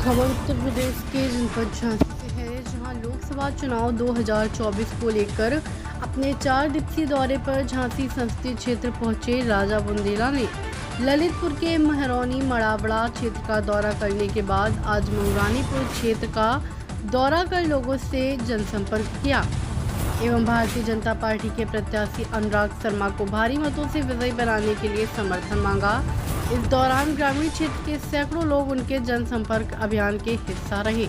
खबर उत्तर प्रदेश के जनपद झांसी से है, जहां लोकसभा चुनाव 2024 को लेकर अपने 4 दिवसीय दौरे पर झांसी संसदीय क्षेत्र पहुंचे राजा बुंदेला ने ललितपुर के महरौनी मड़ावड़ा क्षेत्र का दौरा करने के बाद आज मऊरानीपुर क्षेत्र का दौरा कर लोगों से जनसंपर्क किया एवं भारतीय जनता पार्टी के प्रत्याशी अनुराग शर्मा को भारी मतों से विजयी बनाने के लिए समर्थन मांगा। इस दौरान ग्रामीण क्षेत्र के सैकड़ों लोग उनके जनसंपर्क अभियान के हिस्सा रहे।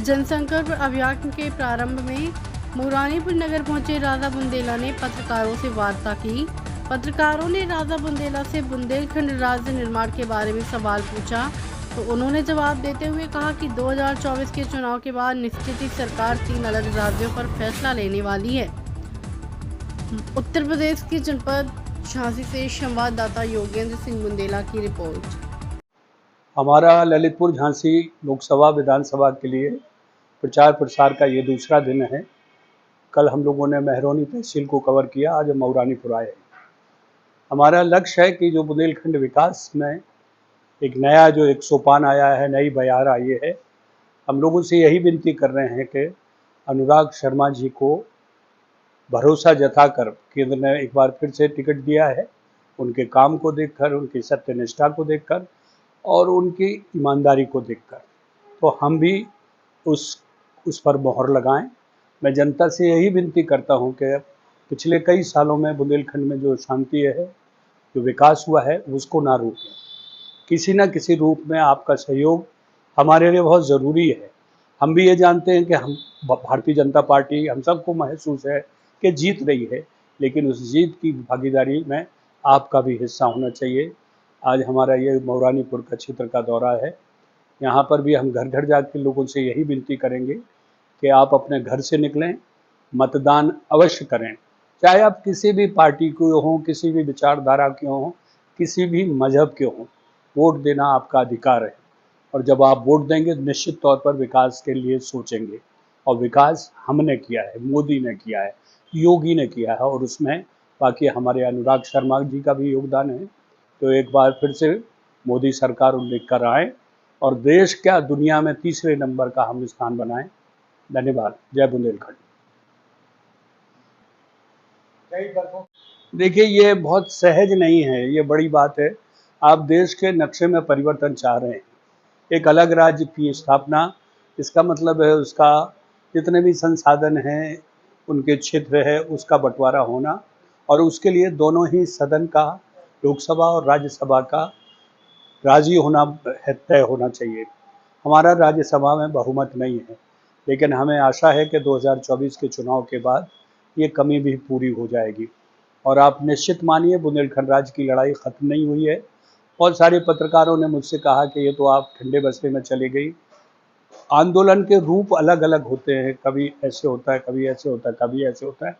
जनसंपर्क अभियान के प्रारंभ में मऊरानीपुर नगर पहुंचे राजा बुंदेला ने पत्रकारों से वार्ता की। पत्रकारों ने राजा बुंदेला से बुंदेलखंड राज्य निर्माण के बारे में सवाल पूछा तो उन्होंने जवाब देते हुए कहा कि 2024 के चुनाव के बाद निश्चित ही सरकार 3 अलग राज्यों पर फैसला लेने वाली है। उत्तर प्रदेश के जनपद झांसी से संवाददाता योगेंद्र सिंह बुंदेला की रिपोर्ट। हमारा ललितपुर झांसी लोकसभा विधानसभा के लिए प्रचार प्रसार का ये दूसरा दिन है। कल हम लोगों ने महरौनी तहसील को कवर किया, आज हम मऊरानीपुर आए। हमारा लक्ष्य है कि जो बुंदेलखंड विकास में एक नया जो एक सोपान आया है, नई बयार आई है, हम लोगों से यही विनती कर रहे हैं कि अनुराग शर्मा जी को भरोसा जताकर केंद्र ने एक बार फिर से टिकट दिया है। उनके काम को देखकर, उनकी सत्यनिष्ठा को देखकर और उनकी ईमानदारी को देखकर तो हम भी उस पर मोहर लगाएं। मैं जनता से यही विनती करता हूं कि पिछले कई सालों में बुंदेलखंड में जो शांति है, जो विकास हुआ है, उसको ना रोकें। किसी न किसी रूप में आपका सहयोग हमारे लिए बहुत ज़रूरी है। हम भी ये जानते हैं कि हम भारतीय जनता पार्टी, हम सबको महसूस है कि जीत रही है, लेकिन उस जीत की भागीदारी में आपका भी हिस्सा होना चाहिए। आज हमारा ये मऊरानीपुर का क्षेत्र का दौरा है। यहाँ पर भी हम घर घर जाकर लोगों से यही विनती करेंगे कि आप अपने घर से निकलें, मतदान अवश्य करें। चाहे आप किसी भी पार्टी के हों, किसी भी विचारधारा के हों, किसी भी मजहब के हों, वोट देना आपका अधिकार है। और जब आप वोट देंगे निश्चित तौर पर विकास के लिए सोचेंगे, और विकास हमने किया है, मोदी ने किया है, योगी ने किया है, और उसमें बाकी हमारे अनुराग शर्मा जी का भी योगदान है। तो एक बार फिर से मोदी सरकार उल्लेख कर आए और देश क्या दुनिया में तीसरे नंबर का हम स्थान बनाएं। धन्यवाद। जय बुंदेलखंड। देखिए, ये बहुत सहज नहीं है, ये बड़ी बात है। आप देश के नक्शे में परिवर्तन चाह रहे हैं, एक अलग राज्य की स्थापना। इसका मतलब है उसका जितने भी संसाधन हैं, उनके क्षेत्र है, उसका बंटवारा होना, और उसके लिए दोनों ही सदन का, लोकसभा और राज्यसभा का राजी होना तय होना चाहिए। हमारा राज्यसभा में बहुमत नहीं है, लेकिन हमें आशा है कि 2024 के चुनाव के बाद ये कमी भी पूरी हो जाएगी। और आप निश्चित मानिए, बुंदेलखंड राज्य की लड़ाई ख़त्म नहीं हुई है। बहुत सारे पत्रकारों ने मुझसे कहा कि ये तो आप ठंडे बस्ते में चली गई। आंदोलन के रूप अलग अलग होते हैं, कभी ऐसे होता है, कभी ऐसे होता है, कभी ऐसे होता है,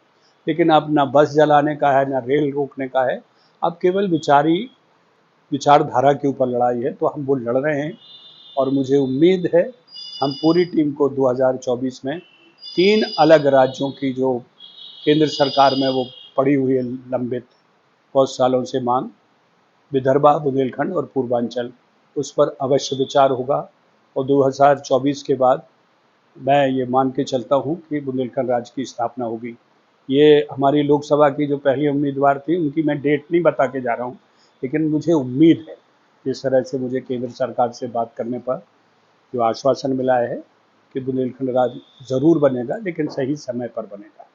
लेकिन अब ना बस जलाने का है, ना रेल रोकने का है। अब केवल विचारधारा के ऊपर लड़ाई है, तो हम वो लड़ रहे हैं। और मुझे उम्मीद है हम पूरी टीम को 2024 में 3 अलग राज्यों की जो केंद्र सरकार में वो पड़ी हुई है लंबित बहुत सालों से मांग, विदर्भा, बुंदेलखंड और पूर्वांचल, उस पर अवश्य विचार होगा। और 2024 के बाद मैं ये मान के चलता हूँ कि बुंदेलखंड राज्य की स्थापना होगी। ये हमारी लोकसभा की जो पहली उम्मीदवार थी, उनकी मैं डेट नहीं बता के जा रहा हूँ, लेकिन मुझे उम्मीद है, जिस तरह से मुझे केंद्र सरकार से बात करने पर जो आश्वासन मिला है कि बुंदेलखंड राज्य ज़रूर बनेगा, लेकिन सही समय पर बनेगा।